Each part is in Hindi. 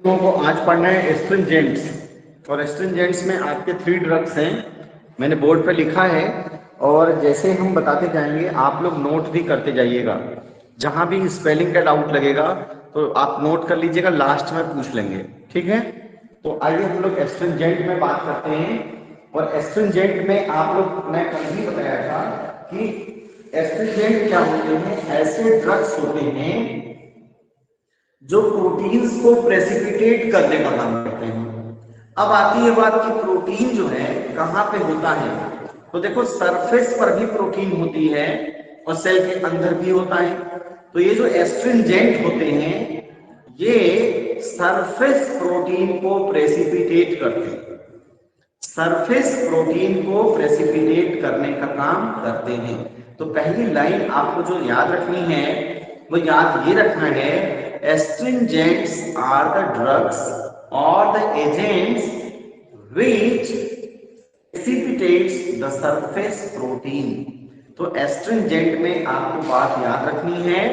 को आज पढ़ना है एस्ट्रिंजेंट्स। और एस्ट्रिंजेंट्स में आपके 3 ड्रग्स हैं, मैंने बोर्ड पे लिखा है। और जैसे हम बताते जाएंगे आप लोग नोट भी करते जाइएगा। जहां भी स्पेलिंग का डाउट लगेगा तो आप नोट कर लीजिएगा, लास्ट में पूछ लेंगे, ठीक है। तो आइए हम लोग एस्ट्रिंजेंट में बात करते हैं। और एस्ट्रिंजेंट में आप लोग, मैं कल ही बताया था कि एस्ट्रिंजेंट क्या होते हैं, ऐसे ड्रग्स होते हैं जो प्रोटीन्स को प्रेसिपिटेट करने का काम करते हैं। अब आती है बात कि प्रोटीन जो है कहां पे होता है। तो देखो, सरफेस पर भी प्रोटीन होती है और सेल के अंदर भी होता है। तो ये जो एस्ट्रिंजेंट होते हैं ये सरफेस प्रोटीन को प्रेसिपिटेट करते हैं, सरफेस प्रोटीन को प्रेसिपिटेट करने का काम करते हैं। तो पहली लाइन आपको जो याद रखनी है वो याद ये रखना है, astringents are the drugs or the agents which precipitates the surface protein। तो एस्ट्रिंजेंट में आपको बात याद रखनी है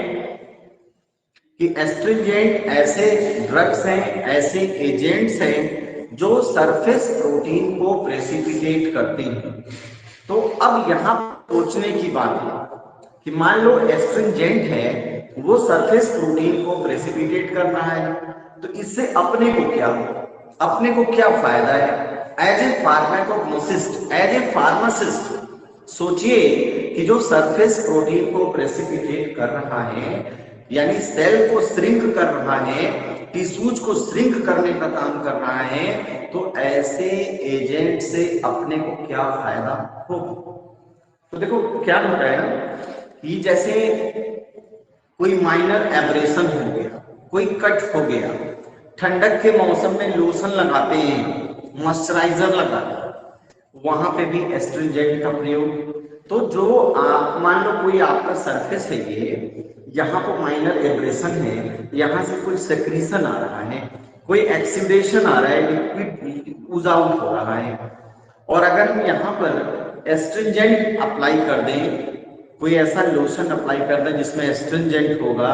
कि एस्ट्रिंजेंट ऐसे ड्रग्स हैं, ऐसे एजेंट्स हैं जो सरफेस प्रोटीन को प्रेसिपिटेट करते हैं। तो अब यहां सोचने की बात है कि मान लो एस्ट्रिंजेंट है, वो सरफेस प्रोटीन को प्रेसिपिटेट कर रहा है, तो इससे अपने को क्या फायदा है। As a pharmacognosist, as a pharmacist सोचिए कि जो सरफेस प्रोटीन को प्रेसिपिटेट कर रहा है, यानी सेल को श्रिंक कर रहा है, टिश्यूज को श्रिंक करने का काम कर रहा है, तो ऐसे एजेंट से अपने को क्या फायदा होगा। तो देखो क्या होता है कि जैसे कोई माइनर एब्रेशन हो गया, कोई कट हो गया, ठंडक के मौसम में लोशन लगाते हैं, मॉइस्चराइजर लगाते हैं, वहां पे भी एस्ट्रिंजेंट का प्रयोग। तो जो आप मान लो कोई आपका सरफेस है, ये यहाँ पर माइनर एब्रेशन है, यहाँ से कोई सेक्रीशन आ रहा है, कोई एक्सीडेशन आ रहा है, लिक्विड ऊज आउट हो रहा है, और अगर हम यहाँ पर एस्ट्रिंजेंट अप्लाई कर दें, कोई ऐसा लोशन अप्लाई कर दें जिसमें एस्ट्रिंजेंट होगा,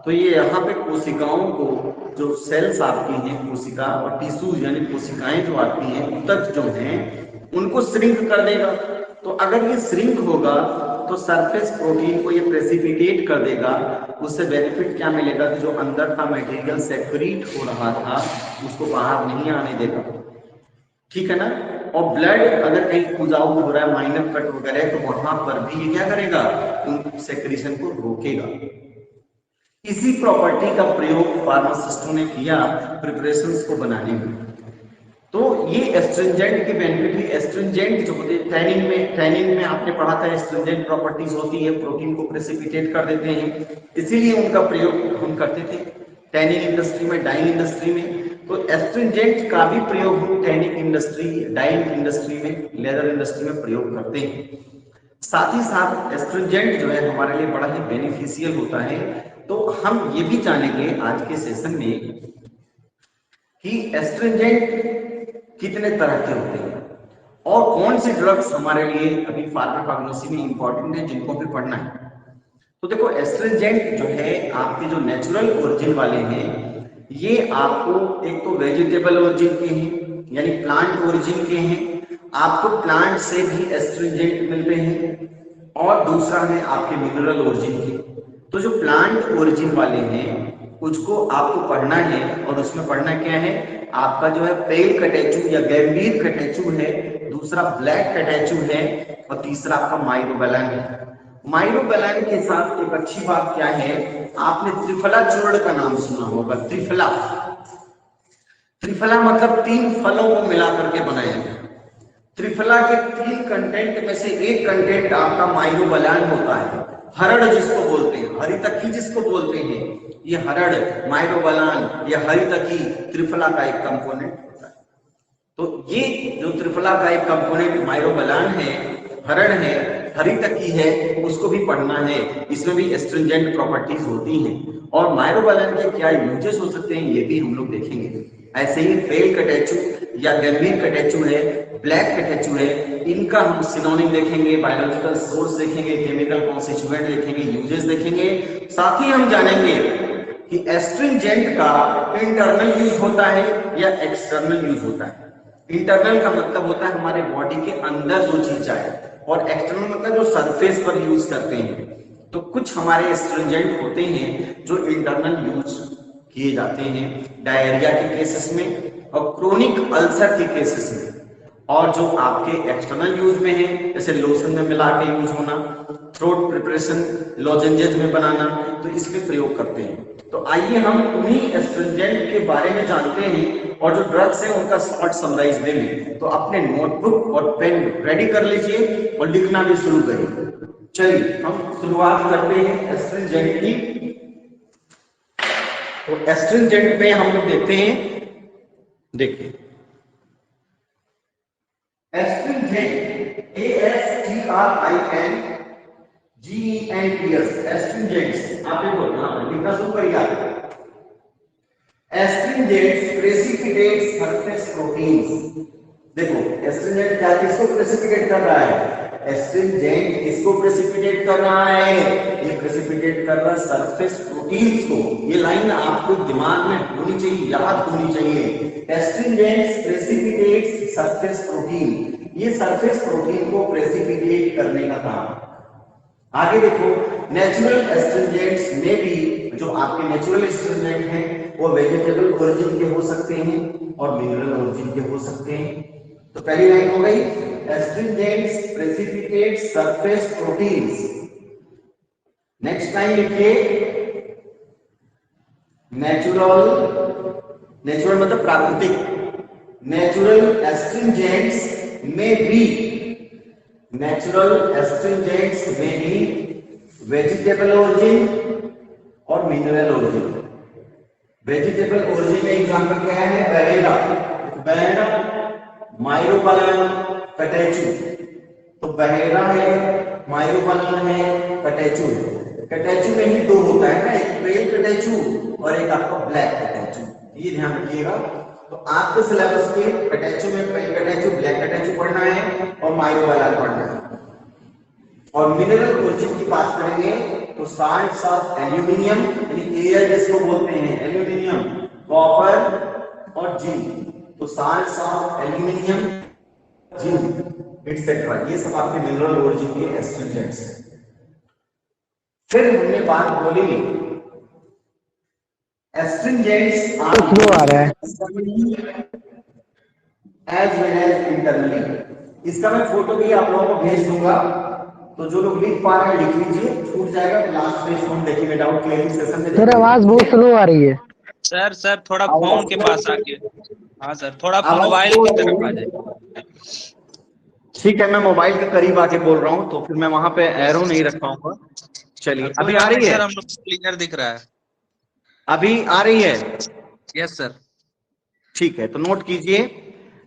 तो ये यहाँ पे कोशिकाओं को, जो सेल्स आपकी हैं कोशिका और टिश्यूज यानी कोशिकाएं जो आती हैं ऊतक जो हैं, उनको श्रिंक कर देगा। तो अगर ये श्रिंक होगा तो सरफेस प्रोटीन को ये प्रेसिपिटेट कर देगा। उससे बेनिफिट क्या मिलेगा कि जो अंदर का मटेरियल सेक्रीट हो रहा था उसको बाहर नहीं आने देगा, ठीक है ना। और ब्लड अगर कहीं पुज आउट हो रहा है, माइनर कट वगैरह, तो वहां पर भी ये क्या करेगा, उन सेक्रीशन को रोकेगा। इसी प्रॉपर्टी का प्रयोग फार्मासिस्टों ने किया प्रिपरेशंस को बनाने में। तो ये एस्ट्रिंजेंट के बेनिफिट ही, एस्ट्रिंजेंट जो होते हैं टैनिंग में आपने पढ़ा था, एस्ट्रिंजेंट प्रॉपर्टीज होती है, प्रोटीन को प्रेसिपिटेट कर देते हैं, इसीलिए उनका प्रयोग हम करते थे टैनिंग इंडस्ट्री में, डाइंग इंडस्ट्री में। तो एस्ट्रिंजेंट का भी प्रयोग हम टैनिंग इंडस्ट्री, डाइंग इंडस्ट्री में, लेदर इंडस्ट्री में प्रयोग करते हैं। साथ ही साथ एस्ट्रिंजेंट जो है हमारे लिए बड़ा ही बेनिफिशियल होता है। तो हम ये भी जानेंगे आज के सेशन में कि एस्ट्रिंजेंट कितने तरह के होते हैं और कौन सी ड्रग्स हमारे लिए अभी फार्माकोग्नोसी में इंपॉर्टेंट है, जिनको भी पढ़ना है। तो देखो, एस्ट्रिंजेंट जो है आपके जो नेचुरल ओरिजिन वाले हैं, ये आपको एक तो वेजिटेबल ओरिजिन के हैं, यानी प्लांट ओरिजिन के हैं, आपको प्लांट से भी एस्ट्रिंजेंट मिलते हैं, और दूसरा है आपके मिनरल ओरिजिन के। तो जो प्लांट ओरिजिन वाले हैं उसको आपको पढ़ना है, और उसमें पढ़ना क्या है, आपका जो है पेल कैटेचू या गंभीर कैटेचू है, दूसरा ब्लैक कैटेचू है, और तीसरा आपका माइरोबैलन है। माइरोबैलन के साथ एक अच्छी बात क्या है, आपने त्रिफला चूर्ण का नाम सुना होगा। त्रिफला, त्रिफला मतलब 3 फलों को मिलाकर के बनाया गया। त्रिफला के 3 कंटेंट में से एक कंटेंट आपका माइरोबैलन होता है, हरड़ जिसको बोलते हैं, हरितकी जिसको बोलते हैं, ये हरड़, माइरोबैलन या हरितकी त्रिफला का एक कंपोनेंट होता है। तो ये जो त्रिफला का एक कंपोनेंट माइरोबैलन है, हरड़ है, हरितकी है, उसको भी पढ़ना है। इसमें भी एस्ट्रिंजेंट प्रॉपर्टीज होती हैं, और माइरोबैलन के क्या यूजेस हो सकते हैं ये भी हम लोग देखेंगे। ऐसे ही पेल कैटेचू या गंभीर कैटेचू है, ब्लैक कैटेचू है, इनका हम सिनोनिम देखेंगे, बायोलॉजिकल सोर्स देखेंगे, केमिकल कॉन्स्टिट्यूएंट देखेंगे, यूजेस देखेंगे। साथ ही हम जानेंगे कि एस्ट्रिंजेंट का इंटरनल यूज होता है या एक्सटर्नल यूज होता है। इंटरनल का मतलब होता है हमारे बॉडी के अंदर जो चीज जाए, और एक्सटर्नल मतलब जो सरफेस पर यूज करते हैं। तो कुछ हमारे एस्ट्रिंजेंट होते हैं जो इंटरनल यूज किए जाते हैं डायरिया के केसेस में और क्रोनिक अल्सर के केसेस में, और जो आपके एक्सटर्नल यूज में है जैसे लोशन में मिला के यूज होना, थ्रोट प्रिपरेशन लॉजेंजेस में बनाना, तो इसमें प्रयोग करते हैं। तो आइए हम उन्हीं एस्ट्रिंजेंट के बारे में जानते हैं और जो ड्रग्स हैं उनका शॉर्ट समराइज दे लें। तो अपने नोटबुक और पेन रेडी कर लीजिए और लिखना भी शुरू करिए। चलिए हम शुरुआत करते हैं एस्ट्रिंजेंट की। तो एस्ट्रिंजेंट में हम लोग देखते हैं, देखिए एस्ट्रिंजेंट ASTRINGENTS एस्ट्रिंजेंट्स आप देखो लिखना शुरू करिए। Astringents precipitates surface proteins. देखो एस्ट्रिंजेंट क्या किसको प्रेसिपिटेट कर रहा है? एस्ट्रिंजेंट किसको प्रेसिपिटेट कर रहा है? ये प्रेसिपिटेट कर रहा है सरफेस प्रोटीन्स को। ये लाइन आपको दिमाग में होनी चाहिए, याद होनी चाहिए। एस्ट्रिंजेंट्स प्रेसिपिटेट्स सरफेस प्रोटीन, ये सरफेस प्रोटीन को प्रेसिपिटेट करने का काम। आगे देखो नेचुरल एस्ट्रिंजेंट्स में भी, जो आपके नेचुरल एस्ट्रिंजेंट हैं वो वेजिटेबल ओरिजिन के हो सकते हैं और मिनरल ओरिजिन के हो सकते हैं। तो पहली लाइन हो गई astringents precipitate surface proteins. Next line लिखिए नेचुरल, नेचुरल मतलब प्राकृतिक, नेचुरल एस्ट्रिंजेंट्स में भी, नेचुरल एस्ट्रिंजेंट्स में भी वेजिटेबल ओरिजिन और मिनरल ओरिजिन। वेजिटेबल ओरिजिन में एग्जांपल क्या है? बहेरा, बहेरा, माइरोबालन, कटेचू। तो बहेरा है, माइरोबालन है, कटेचू। कटेचू में ही दो होता है ना, एक पेल कटेचू और एक आपका ब्लैक कटेचू, ये ध्यान रखिएगा। तो आपके सिलेबस में कटेचू में पेल कटेचू, ब्लैक कटेचू पढ़ना है और माइरोबालन पढ़ना है। और मिनरल ओरिजिन की बात करेंगे तो साल्ट्स ऑफ एल्यूमिनियम, यानी एयर जिसको बोलते हैं, एल्यूमिनियम, कॉपर और जिंक। तो salts of aluminium, zinc etcetera, ये सब आपके मिनरल ओरिजिन के एस्ट्रिंजेंट्स हैं। फिर हमने बात बोली astringents are as well as internally. इसका मैं फोटो भी आप लोगों को भेज दूंगा, तो जो लोग लिख पा रहे हैं लिख लीजिए, छूट जाएगा तो लास्ट पेज हम देखेंगे डाउट क्लियरिंग सेशन में। सर आवाज बहुत स्लो आ रही है। सर थोड़ा फोन के पास आके, हाँ सर थोड़ा मोबाइल की तरफ आ जाए। ठीक है, मैं मोबाइल के करीब आके बोल रहा हूँ तो फिर मैं वहां पे एरो नहीं रख पाऊंगा। चलिए अभी आ रही है? सर हम लोग क्लियर दिख रहा है, अभी आ रही है? Yes sir. ठीक है, तो नोट कीजिए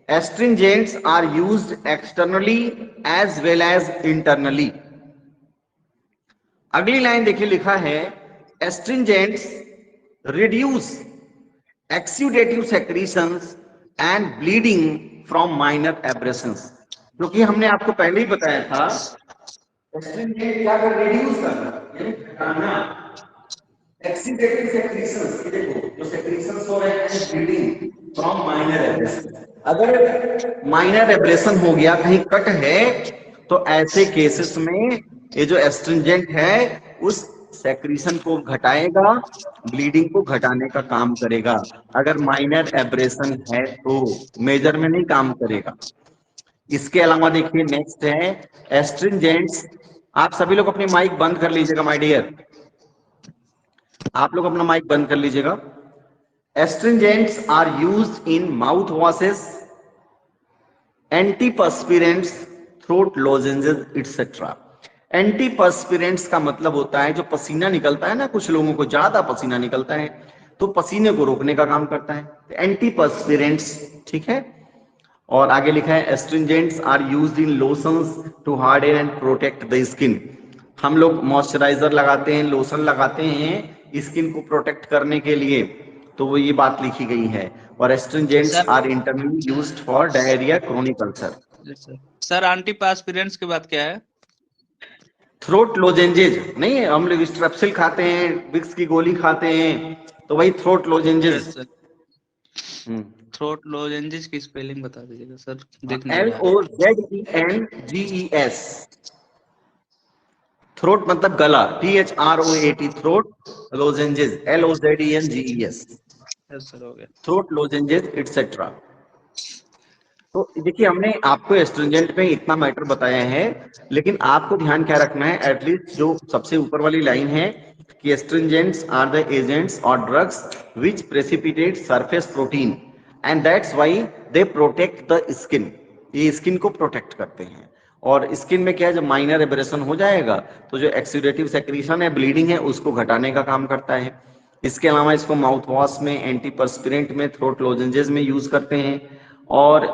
astringents are used externally as well as internally. अगली लाइन देखिए लिखा है astringents reduce exudative secretions and bleeding from minor abrasions. क्योंकि हमने आपको पहले ही बताया था एस्ट्रिंजेंट क्या कर, रिड्यूस करना, यानी घटाना एक्सुडेटिव सेक्रीशंस। देखो जो सेक्रीशंस हो रहे हैं ब्लीडिंग फ्रॉम माइनर एब्रेशन। अगर माइनर एब्रेशन हो गया, कहीं कट है, तो ऐसे केसेस में ये जो एस्ट्रिंजेंट है उस सेक्रीशन को घटाएगा, ब्लीडिंग को घटाने का काम करेगा। अगर माइनर एब्रेशन है तो मेजर में नहीं काम करेगा। इसके अलावा देखिए नेक्स्ट है एस्ट्रिंजेंट्स। आप सभी लोग अपनी माइक बंद कर लीजिएगा माय डियर, आप लोग अपना माइक बंद कर लीजिएगा। Astringents are used in mouth washes, antiperspirants, throat lozenges etcetera. Antiperspirants का मतलब होता है जो पसीना निकलता है ना, कुछ लोगों को ज्यादा पसीना निकलता है तो पसीने को रोकने का काम करता है, एंटीपर्स्पिरेंट्स, ठीक है। और आगे लिखा है astringents are used in lotions to harden and protect the skin. हम लोग मॉइस्चराइजर लगाते हैं, लोशन लगाते हैं स्किन को प्रोटेक्ट करने के लिए, तो वो ये बात लिखी गई है। और astringents are internally used for diarrhoea, chronic ulcer. Sir antiperspirants की बात क्या है? थ्रोट लोजेंजेज नहीं है, हम लोग स्ट्रेप्सिल खाते हैं, विक्स की गोली खाते हैं, तो वही throat yes lozenges. Sir. Throat lozenges की स्पेलिंग बता दीजिएगा सर, दिख नहीं रहा है। LOZENGES। थ्रोट मतलब गला, THROAT, throat. Lozenges LOZENGES, yes sir, हो गया। Throat lozenges etcetera. तो देखिए हमने आपको एस्ट्रिंजेंट में इतना मैटर बताया है, लेकिन आपको ध्यान क्या रखना है, एटलीस्ट जो सबसे ऊपर वाली लाइन है कि एस्ट्रिंजेंट्स आर द एजेंट्स और drugs which precipitate surface protein and that's why they protect the skin. ये स्किन को प्रोटेक्ट करते हैं, और स्किन में क्या है, जब माइनर एब्रेशन हो जाएगा तो जो एक्सीडेटिव सेक्रीशन है, ब्लीडिंग है, उसको घटाने का काम करता है। इसके अलावा इसको माउथ वॉश में, एंटीपर्स्पिरेंट में, थ्रोट लोजेंजेस में यूज करते हैं, और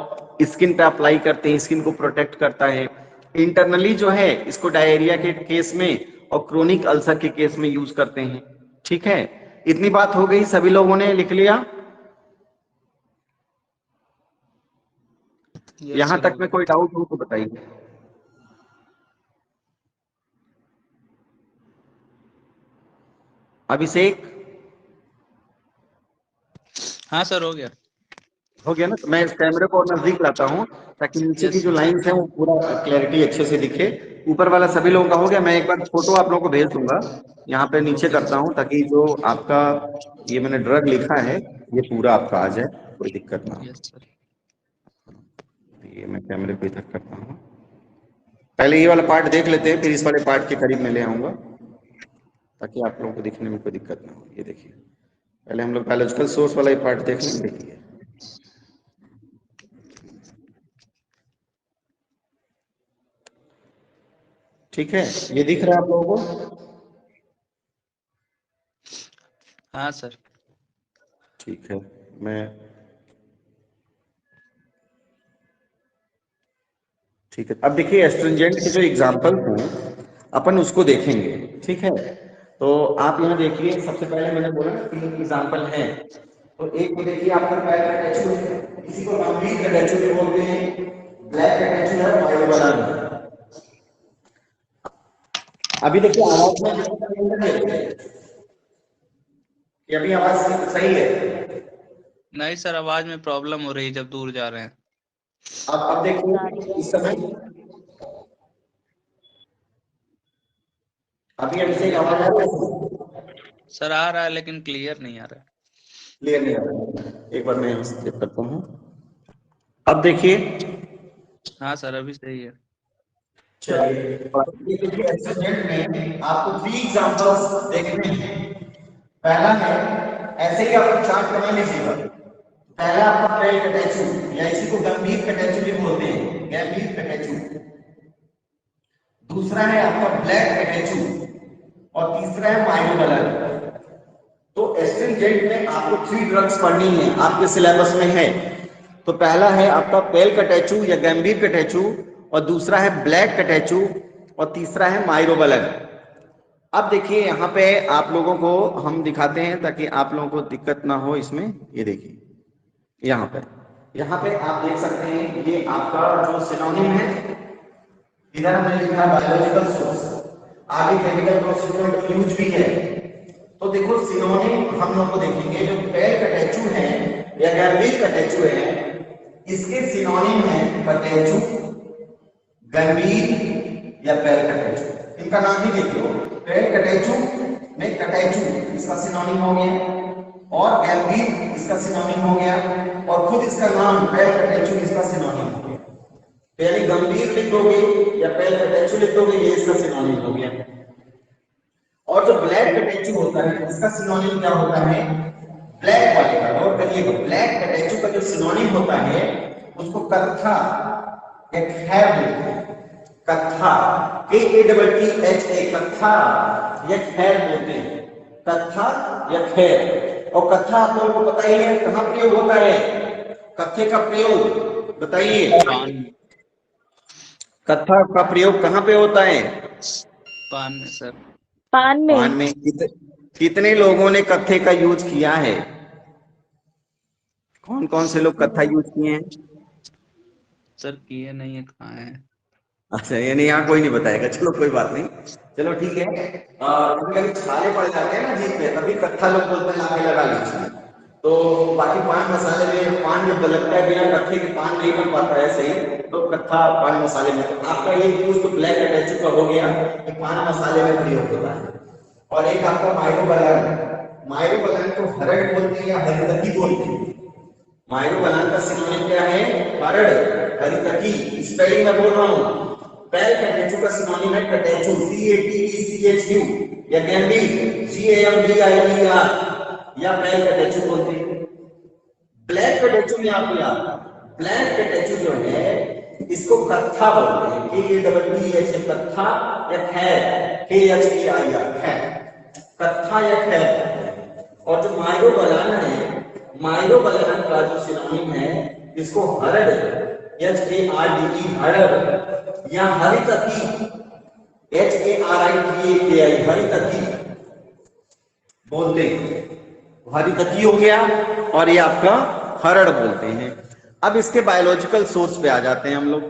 स्किन पे अप्लाई करते हैं, स्किन को प्रोटेक्ट करता है। इंटरनली जो है इसको डायरिया के केस में और क्रोनिक अल्सर के केस में यूज करते हैं। ठीक है, इतनी बात हो गई, सभी लोगों ने लिख लिया? यस यहां सर, तक हो में गया। कोई डाउट हो तो बताइए। अभिषेक? हाँ सर, हो गया। हो गया ना? तो मैं इस कैमरे को और नजदीक लाता हूँ ताकि नीचे की यस जो सर। लाइंस है वो पूरा क्लैरिटी अच्छे से दिखे। ऊपर वाला सभी लोगों का हो गया। मैं एक बार फोटो आप लोगों को भेज दूंगा, यहाँ पे नीचे ओके करता सर। हूँ ताकि जो आपका ये मैंने ड्रग लिखा है ये पूरा आपका आ जाए, कोई दिक्कत ना यस सर। हो। ये मैं कैमरे पे इधर करता हूँ। पहले ये वाला पार्ट देख लेते हैं, फिर इस वाले पार्ट के करीब मैं ले आऊंगा ताकि आप लोगों को दिखने में कोई दिक्कत ना हो। ये देखिए, पहले हम लोग बायोलॉजिकल सोर्स वाला ये पार्ट देख लें। देखिए, ठीक है, ये दिख रहा है आप लोगों को? हाँ सर। ठीक है, मैं ठीक है। अब देखिए एस्ट्रिंजेंट के जो एग्जाम्पल हैं अपन उसको देखेंगे। ठीक है, तो आप यहाँ देखिए, सबसे पहले मैंने बोला ना 3 एग्जाम्पल हैं। तो एक को देखिए, आपका कैटेचू है, इसी को गंभीर कैटेचू भी बोलते हैं। ब्लैक कैटेचू है, माइलोबलान। अभी देखिए आवाज में दिक्कत नहीं है कि अभी आवाज सही है? नहीं सर, आवाज में प्रॉब्लम हो रही है जब दूर जा रहे हैं। अब देखिए इस समय अभी अभिषेक क्लियर आवाज नहीं आ रही है? सर, आ रहा है लेकिन क्लियर नहीं आ रहा है। क्लियर नहीं आ रहा है? एक बार मैं यहाँ से चेक करता हूँ। अब देखिए, हाँ सर, अभी सही है। चलिए ये देखिए एस्ट्रिंजेंट में आपको 3 एग्जांपल्स देखने हैं। पहला है, ऐसे ही आप चार्ट बना लीजिएगा। पहला आपका पेल कैटेचू, या इसी को गंभीर कैटेचू भी बोलते हैं, गंभीर कैटेचू। दूसरा है आपका ब्लैक कैटेचू, और तीसरा है माइलोबलान। तो एस्ट्रिंजेंट में आपको 3 ड्रग्स पढ़नी है, आपके सिलेबस में है। तो पहला है आपका पेल कैटेचू या गंभीर कैटेचू, और दूसरा है ब्लैक कैटेचू, और तीसरा है माइरोबलन। अब देखिए यहाँ पे आप लोगों को हम दिखाते हैं ताकि आप लोगों को दिक्कत ना हो इसमें। ये देखिए यहाँ पे आप देख सकते हैं, ये आपका जो सिनोनिम है, इधर हमने लिखा है बायोलॉजिकल सोर्स, आगे केमिकल प्रोसिक्यूट यूज भी है। तो देखो सिनोनिम हम लोग को देखेंगे, जो पेल कैटेचू है या गंभीर कैटेचू है, इसके सिनोनिम है कैटेचू, गंभीर या पेल कैटेचू। इनका नाम ही देख लो, पेल कैटेचू में कैटेचू इसका सिनोनिम हो गया, और गंभीर इसका सिनोनिम हो गया, और खुद इसका नाम पेल कैटेचू इसका सिनोनिम हो गया। पहले गंभीर लिख दोगे या पेल कैटेचू लिख दोगे, ये इसका सिनोनिम हो गया। और जो ब्लैक कैटेचू होता है इसका सिनोनिम क्या होता है? ब्लैक वाले का नोट करिएगा, ब्लैक कैटेचू का जो सिनोनिम होता है उसको कत्था या खैर बोलते हैं। कत्था, KATTHA, कत्था या खैर बोलते हैं। कत्था या खैर। और कत्था आप लोगों को पता ही है कहां प्रयोग होता है? कत्थे का प्रयोग बताइए, पान। कत्था का प्रयोग कहां पे होता है? पान में सर। पान पान में। में। कितने लोगों ने कत्थे का यूज किया है? कौन कौन से लोग कत्था यूज किए हैं? सर किए नहीं है, कहाँ है? अच्छा, यानी यहाँ कोई नहीं बताएगा, चलो कोई बात नहीं, चलो ठीक है। कभी कभी छाले पड़ जाते हैं ना जीभ में, तभी कत्था लोग बोलते हैं लाके लगा लीजिए। तो बाकी पान मसाले में पान जब लगता है, बिना कत्थे के पान नहीं बन पाता है सही, तो कत्था पान मसाले में। तो आपका ये यूज तो ब्लैक अटैची का हो गया कि पान मसाले में प्रयोग होता है। और एक आपका माइरोबलान, माइरोबलान को हरड़ बोलते हैं या हरितकी बोलते हैं। माइरोबलान का सिनोनिम क्या है? हरड़, हरितकी। स्पेलिंग में बोल रहा हूँ। पैल कटेचु का सिनोनिम है कटेचु, CATECHU, या गैम्बीर, GAMBIER, या पैल कटेचु बोलते हैं। ब्लैक कटेचु में आपको याद, ब्लैक कटेचु जो है इसको कत्था बोलते हैं, KATTH, कत्था या खैर, KHAIR, खैर, कत्था या खैर। और जो माइरोबलान है, माइरोबलान का जो सिनोनिम है इसको हरड़, HARDE, हरड़, या हरितकी, HARITAKI, हरितकी बोलते हैं। हरितकी हो गया, और ये आपका हरड़ बोलते हैं। अब इसके बायोलॉजिकल सोर्स पे आ जाते हैं हम लोग।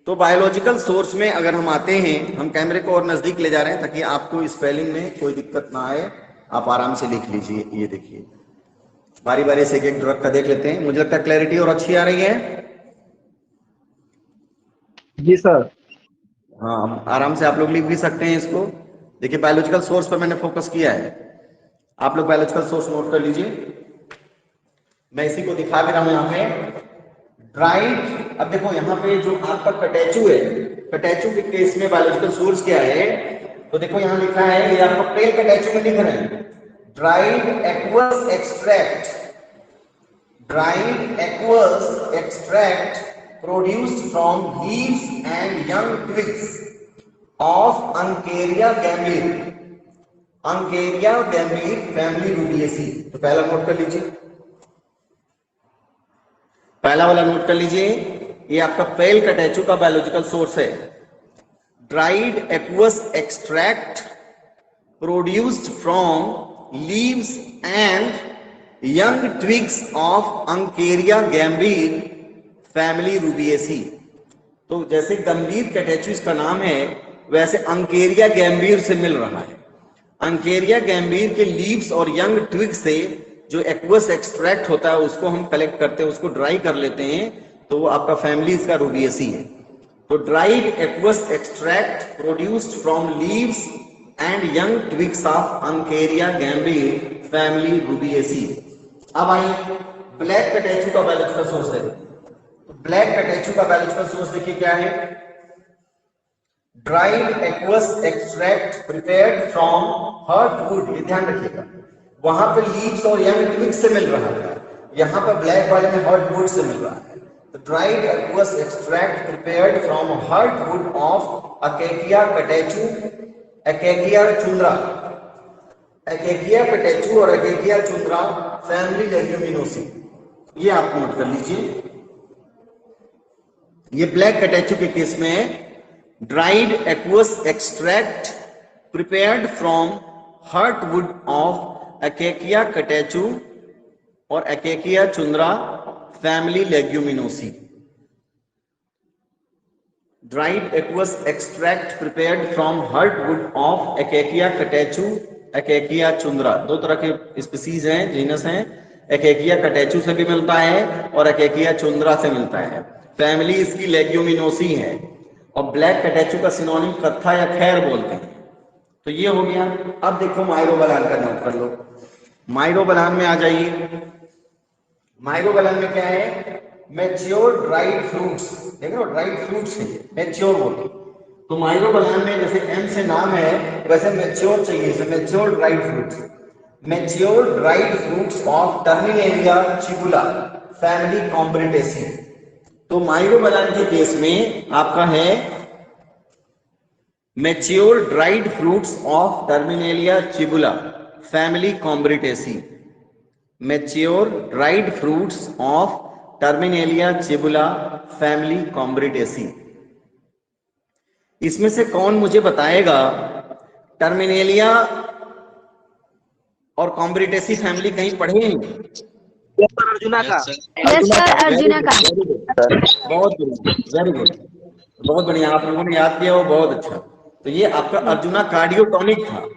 तो बायोलॉजिकल सोर्स में अगर हम आते हैं, हम कैमरे को और नजदीक ले जा रहे हैं ताकि आपको स्पेलिंग में कोई दिक्कत ना आए, आप आराम से लिख लीजिए। ये देखिए, बारी बारी से एक ड्रग का देख लेते हैं, मुझे लगता है क्लैरिटी और अच्छी आ रही है। जी सर। हाँ, आराम से आप लोग लिख भी सकते हैं इसको। देखिए, बायोलॉजिकल सोर्स पर मैंने फोकस किया है, आप लोग बायोलॉजिकल सोर्स नोट कर लीजिए। मैं इसी को दिखा भी रहा हूं यहाँ पे, ड्राइड। अब देखो यहाँ पे जो आपका कटेचु है, कटेचु के केस में बायोलॉजिकल सोर्स क्या है? तो देखो यहाँ लिखा है, ये आपका पेल कटेचु में लिख रहे हैं, dried aqueous extract, dried aqueous extract produced from leaves and young twigs of Uncaria gambir, Uncaria gambir family Rubiaceae। तो पहला नोट कर लीजिए, पहला वाला नोट कर लीजिए, ये आपका पेल कटेचु का बायोलॉजिकल सोर्स है। Dried aqueous extract produced from leaves and young twigs of Uncaria gambier family Rubiaceae. तो जैसे गंभीर कटेचु इसका नाम है, वैसे अंकेरिया गैम्बीर से मिल रहा है। अंकेरिया गैम्बीर के लीव्स और यंग ट्विग से जो एक्वस एक्सट्रैक्ट होता है उसको हम कलेक्ट करते हैं, उसको ड्राई कर लेते हैं, तो वो आपका फैमिली इसका रूबिएसी है। तो dried aqueous extract produced from leaves and young twigs of Uncaria gambier family Rubiaceae. अब आइए ब्लैक कटेचु का बायोलॉजिकल सोर्स है। ब्लैक कटेचु का बायोलॉजिकल सोर्स देखिए क्या है, dried aqueous extract prepared from heartwood. ये ध्यान रखिएगा, वहां पे लीव्स और यंग ट्विग्स से मिल रहा है, यहाँ पर ब्लैक वाले में हर्टवुड से मिल रहा है। तो dried aqueous extract prepared from heartwood of Acacia catechu, Acacia chundra, Acacia catechu और अकेकिया चुंद्रा फैमिली लेग्यूमिनोसी। ये आप नोट कर लीजिए। ये ब्लैक कटेचु के केस में dried aqueous extract prepared from heartwood of Acacia catechu और Acacia chundra family Leguminosae. Dried aqueous extract prepared from heartwood of Acacia catechu, Acacia chundra. दो तरह के स्पीसीज हैं, जीनस हैं। अकेकिया कटेचु से भी मिलता है और अकेकिया चुंद्रा से मिलता है। फैमिली इसकी लेग्यूमिनोसी है। और ब्लैक कटेचु का सिनोनिम कत्था या खैर बोलते हैं। तो ये हो गया। अब देखो माइरोबलान का नोट कर लो। माइरोबलान में आ जाइए। माइरोबलान में क्या है, मैच्योर ड्राइड फ्रूट्स। देख लो, ड्राइड फ्रूट्स है, मैच्योर बोलते। तो माइरोबलान में जैसे एम से नाम है, वैसे मैच्योर चाहिए, इसे mature dried fruits. Mature dried fruits of Terminalia chebula family Combretaceae. तो माइरोबलान के केस में आपका है mature dried fruits of Terminalia chebula family Combretaceae. Mature dried fruits of Terminalia chebula family Combretaceae. इसमें से कौन मुझे बताएगा टर्मिनेलिया और कॉम्ब्रिटेसी फैमिली कहीं पढ़े हैं? अर्जुना का। यस सर, अर्जुना का। बहुत वेरी गुड, बहुत बढ़िया, आप लोगों ने याद किया, वो बहुत अच्छा। तो ये आपका अर्जुना कार्डियोटॉनिक था,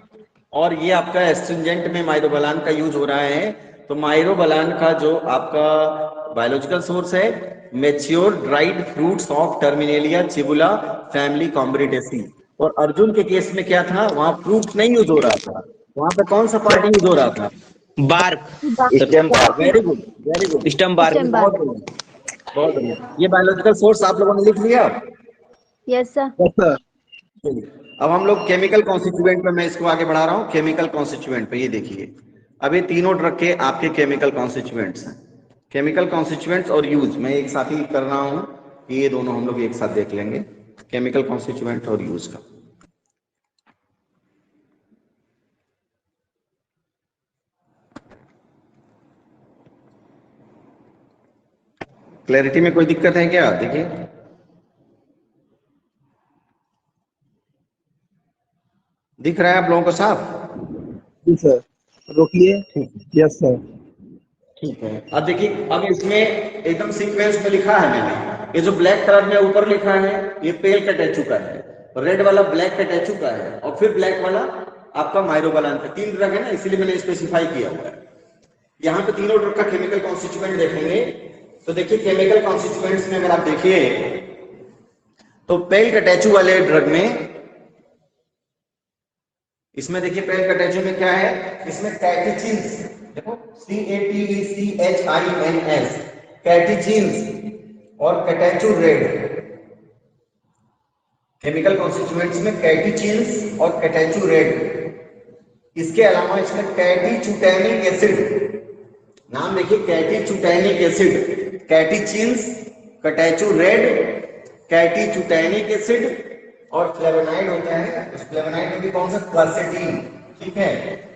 और ये आपका एस्ट्रिंजेंट में माइरोबलान का यूज हो रहा है। तो माइरोबलान का जो आपका बायोलॉजिकल सोर्स है, mature dried fruits of Terminalia chebula family Combretaceae. और अर्जुन के केस में क्या था, वहां फ्रूट नहीं यूज हो रहा था, वहां पे कौन सा पार्ट यूज हो रहा था? Bark. Stem part. Very good, very good, stem bark. Stem बहुत बार। बढ़िया, बहुत बढ़िया। ये बायोलॉजिकल सोर्स आप लोगों ने लिख लिया। Yes sir. Yes sir. चलिए, अब हम लोग केमिकल कॉन्स्टिट्यूएंट पे, मैं इसको आगे बढ़ा रहा हूँ। केमिकल कॉन्स्टिट्यूएंट पे ये देखिए, अब ये तीनों ड्रग के आपके केमिकल कॉन्स्टिट्यूएंट्स हैं। केमिकल कॉन्स्टिट्यूएंट्स और यूज मैं एक साथ ही कर रहा हूँ, ये दोनों हम लोग एक साथ देख लेंगे, केमिकल कॉन्स्टिट्यूएंट और यूज का। क्लैरिटी में कोई दिक्कत है क्या? देखिए, दिख रहा है आप लोगों को साफ? जी सर, रोकिए। ठीक, यस सर। ठीक है। अब देखिए, अब इसमें एकदम सीक्वेंस में लिखा है मैंने, ये जो ब्लैक कलर में ऊपर लिखा है ये पेल कैटेचू का है, रेड वाला ब्लैक कैटेचू का है, और फिर ब्लैक वाला आपका माइरोबालान का। तीन ड्रग है ना, इसीलिए मैंने स्पेसिफाई किया हुआ है। यहाँ पे तीनों ड्रग का केमिकल कॉन्स्टिट्यूएंट देखेंगे। तो देखिए, केमिकल कॉन्स्टिट्यूएंट्स में अगर आप देखिए तो पेल कैटेचू वाले ड्रग में, इसमें देखिए पेल कैटेचू में क्या है, इसमें कैटेचिन्स, देखो CATECHINS, कैटेचिन्स और कैटेचू रेड। केमिकल कॉन्स्टिट्यूएंट्स में कैटेचिन्स और कैटेचू रेड। इसके अलावा इसमें कैटीचुटैनिक एसिड, नाम देखिए catechutannic acid, catechins, catechu red, catechutannic acid और फ्लेवोनाइड होता है। उस फ्लेवोनाइड में भी कौन सा, क्वर्सेटीन, ठीक है।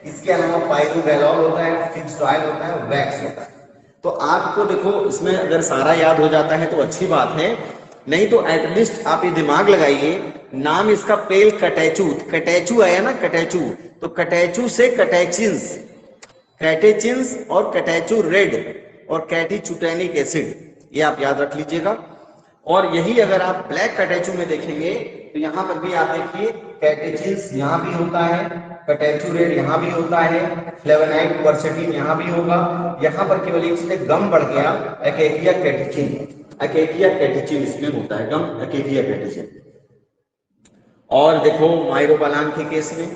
इसके अलावा पाइरोगैलॉल होता है, फिक्स्ड ऑयल होता है, वैक्स होता है। तो आपको देखो, इसमें अगर सारा याद हो जाता है तो अच्छी बात है, नहीं तो एटलीस्ट आप ये दिमाग लगाइए, नाम इसका पेल कैटेचू, कैटेचू आया ना, कैटेचू, तो कैटेचू से कैटेचिन्स, कैटेचिन्स और कैटेचू रेड और कैटीचुटैनिक एसिड, ये आप याद रख लीजिएगा। और यही अगर आप ब्लैक कैटेचू में देखेंगे तो यहां पर भी आप देखिए, कैटेचिन्स यहां भी होता है, कैटेचू रेड यहां भी होता है, फ्लेवोनाइड क्वर्सेटीन यहां भी होगा। यहां पर केवल एक से गम बढ़ गया, एकेकिया कैटेचिन, एकेकिया कैटेचिन इसमें होता है गम, एकेकिया कैटेचिन। और देखो माइरोबालान के केस में,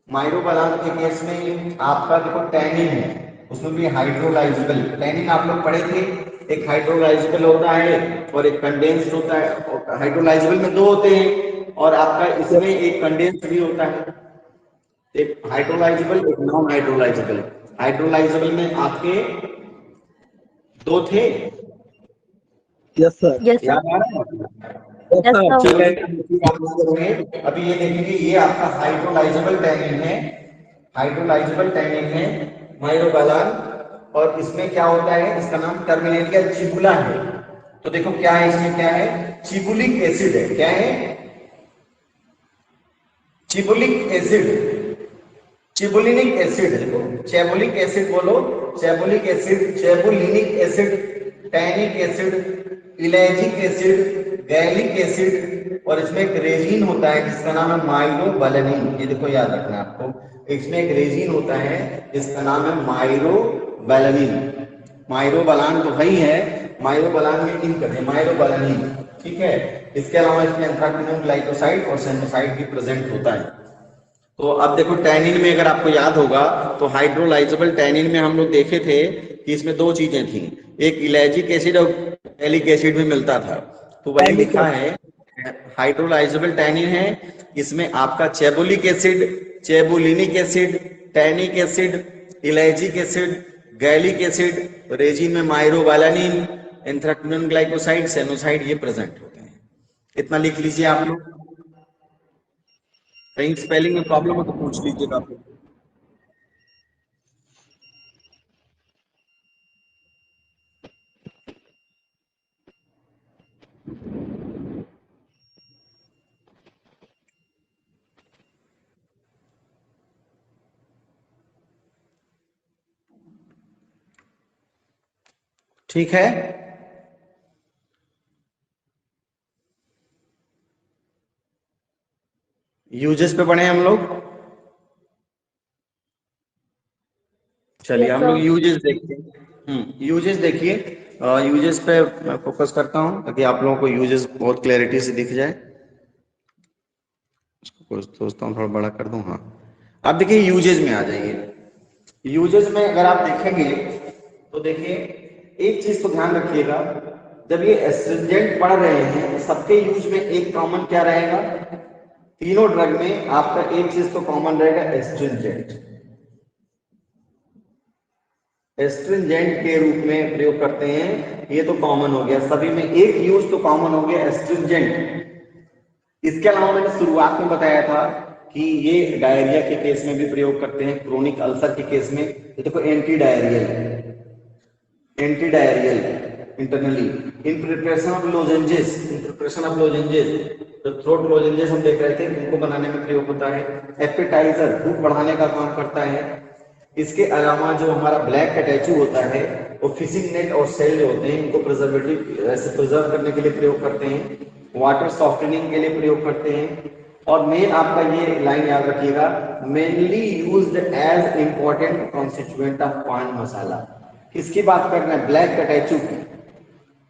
माइरोबालान के केस में आपका देखो टैनिन है, उसमें भी हाइड्रोलाइजेबल टैनिन आप लोग पढ़े थे, एक हाइड्रोलाइजेबल होता है और एक कंडेंस्ड होता है। और हाइड्रोलाइजेबल में दो होते हैं, और आपका इसमें एक कंडेंस्ड भी होता है, एक हाइड्रोलाइजेबल एक नॉन हाइड्रोलाइजेबल। हाइड्रोलाइजेबल में आपके दो थे, यस सर। Yes sir. याद आ रहा है? Yes yes sir. ठीक सर। है, अभी ये देखेंगे, ये आपका हाइड्रोलाइजेबल टैनिन है, हाइड्रोलाइजेबल टैनिन है माइरोबालान। और इसमें क्या होता है, इसका नाम टर्मिनेलिया चिबुला है। तो देखो क्या है, इसमें क्या है, चिबुलिक एसिड है। क्या है, चिबुलिक एसिड, चिबुलिनिक एसिड। देखो चैबुलिक एसिड बोलो, chebulic acid, chebulinic acid, tannic acid, ellagic acid, gallic acid, और इसमें एक रेजिन होता है जिसका नाम है माइरोबैलेनिन। ये देखो याद रखना है आपको, इसमें एक रेजिन होता है जिसका नाम है माइरोबैलेनिन। माइरोबालान तो वही है, माइरोबालान में इन करते हैं माइरोबैलेनिन, ठीक है। इसके अलावा इसमें एंथ्राक्विनोन ग्लाइकोसाइड और सेनोसाइड भी प्रेजेंट होता है। तो अब देखो टैनिन में अगर आपको याद होगा तो हाइड्रोलाइजेबल टैनिन में हम लोग देखे थे कि इसमें दो चीजें थी, एक इलेजिक एसिड और गैलिक एसिड भी मिलता था। तो वही लिखा है, हाइड्रोलाइजेबल टैनिन है, इसमें आपका chebulic acid, chebulinic acid, tannic acid, ellagic acid, gallic acid, resin में माइरोबैलेनिन, एंथ्राक्विनोन ग्लाइकोसाइड, सेनोसाइड, ये प्रेजेंट होते हैं। इतना लिख लीजिए आप लोग, कहीं स्पेलिंग में प्रॉब्लम हो तो पूछ लीजिएगा आप लोग। ठीक है, यूजेस पे पढ़े हम लोग। चलिए Yes, हम लोग sir. यूजेस देखते हैं। यूजेस देखिए, यूजेस पे मैं फोकस करता हूँ ताकि आप लोगों को यूजेस बहुत क्लैरिटी से दिख जाए। इसको सोचता हूँ थोड़ा बड़ा कर दूं। हाँ, अब देखिए यूजेस में आ जाइए। यूजेस में अगर आप देखेंगे तो देखिए एक चीज तो ध्यान रखिएगा, जब ये एस्ट्रिंजेंट पढ़ रहे हैं तो सबके यूज में एक कॉमन क्या रहेगा, तीनों ड्रग में आपका एक चीज तो कॉमन रहेगा, एस्ट्रिंजेंट। एस्ट्रिंजेंट के रूप में प्रयोग करते हैं, ये तो कॉमन हो गया, सभी में एक यूज तो कॉमन हो गया, एस्ट्रिंजेंट। इसके अलावा मैंने शुरुआत में बताया था कि ये डायरिया के केस में भी प्रयोग करते हैं, क्रोनिक अल्सर के केस में। ये देखो anti diarrhoeal internally, in preparation of lozenges, तो थ्रोट लोजेंजेस हम देख रहे थे, उनको बनाने में प्रयोग होता है। एपेटाइजर, भूख बढ़ाने का काम करता है। इसके अलावा जो हमारा ब्लैक कैटेचू होता है, वो फिशिंग नेट और सेल जो होते हैं, इनको प्रिजर्वेटिव ऐसे प्रिजर्व करने के लिए प्रयोग करते हैं। वाटर सॉफ्टनिंग के लिए प्रयोग करते हैं। और मेन आपका ये लाइन याद रखिएगा, mainly used as important constituent of paan masala. किसकी बात कर रहे हैं, ब्लैक कैटेचू की।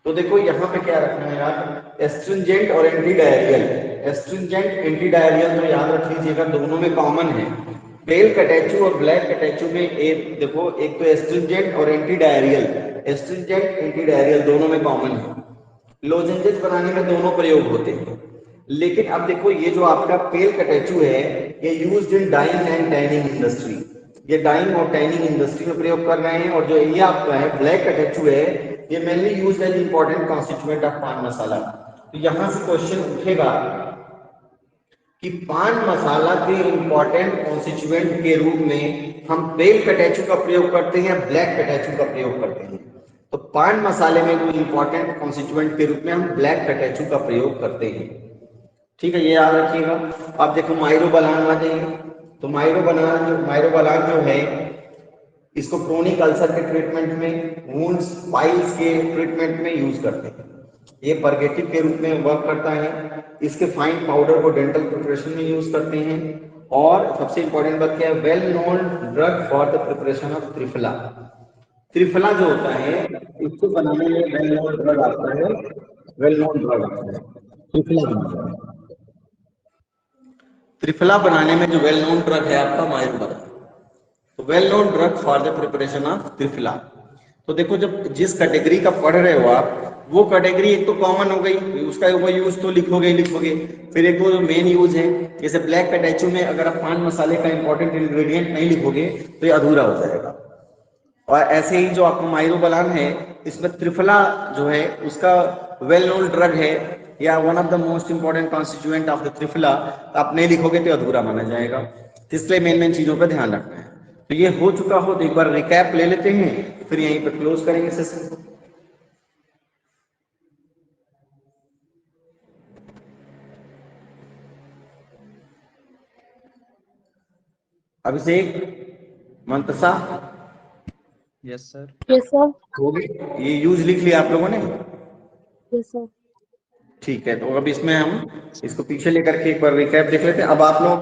तो देखो यहाँ पे क्या रखना है यार, एस्ट्रिंजेंट और anti diarrhoeal. Astringent anti diarrhoeal तो याद रख लीजिएगा, दोनों में कॉमन है। पेल कैटेचू और ब्लैक कैटेचू में एक देखो, एक तो एस्ट्रिंजेंट और anti diarrhoeal, astringent anti diarrhoeal दोनों में कॉमन है। लोजेंजेस बनाने में दोनों प्रयोग होते हैं। लेकिन अब देखो ये जो आपका पेल कैटेचू है, ये used in dyeing and tanning industry, ये डाइंग और टैनिंग इंडस्ट्री में प्रयोग कर रहे हैं। और जो ये आपका है ब्लैक कैटेचू है, ये mainly used as important constituent of paan masala. तो यहां से क्वेश्चन उठेगा कि पान मसाला के इंपॉर्टेंट कॉन्स्टिट्यूएंट के रूप में हम पेल कैटेचू का प्रयोग करते हैं या ब्लैक कैटेचू का प्रयोग करते हैं। तो पान मसाले में जो इंपॉर्टेंट कॉन्स्टिट्यूएंट के रूप में हम ब्लैक कैटेचू का प्रयोग करते हैं। ठीक है, ये याद रखिएगा। अब देखो माइरोबालान आ जाइए। तो माइरोबालान जो है, इसको क्रोनिक अल्सर के ट्रीटमेंट में, वुंड्स, पाइल्स के ट्रीटमेंट में यूज करते हैं। ये परगेटिव के रूप में वर्क करता है। इसके फाइन पाउडर को डेंटल प्रिपरेशन में यूज करते हैं। और सबसे इंपॉर्टेंट बात क्या है, well known drug for the preparation of triphala. Triphala जो होता है, इसको बनाने में वेल नोन ड्रग आता है, वेल नोन ड्रग आता है त्रिफला बनाने में। त्रिफला बनाने में जो वेल नोन ड्रग है आपका माइरोबालान, तो well known drug for the preparation of triphala. तो देखो जब जिस कैटेगरी का पढ़ रहे हो आप, वो कैटेगरी एक तो कॉमन हो गई, उसका वो यूज तो लिखोगे। फिर एक वो जो मेन यूज है, जैसे ब्लैक कैटेचू में अगर आप पान मसाले का इंपॉर्टेंट इंग्रेडिएंट नहीं लिखोगे तो ये अधूरा हो जाएगा। और ऐसे ही जो आपको माइरोबालान है, इसमें त्रिफला जो है उसका वेल नोन ड्रग है या one of the most important constituent of the triphala, आप नहीं लिखोगे तो अधूरा माना जाएगा। तो इसलिए मेन चीजों पर ध्यान रखना है। तो ये हो चुका हो तो एक बार रिकैप ले लेते हैं, फिर यहीं पर क्लोज करेंगे सेशन को। Abhishek, Mantasa, yes sir. Yes, sir. हो गई, ये यूज लिख लिया आप लोगों ने। Yes, sir. ठीक है, तो अब इसमें हम इसको पीछे लेकर के एक बार रिकैप देख लेते हैं। अब आप लोग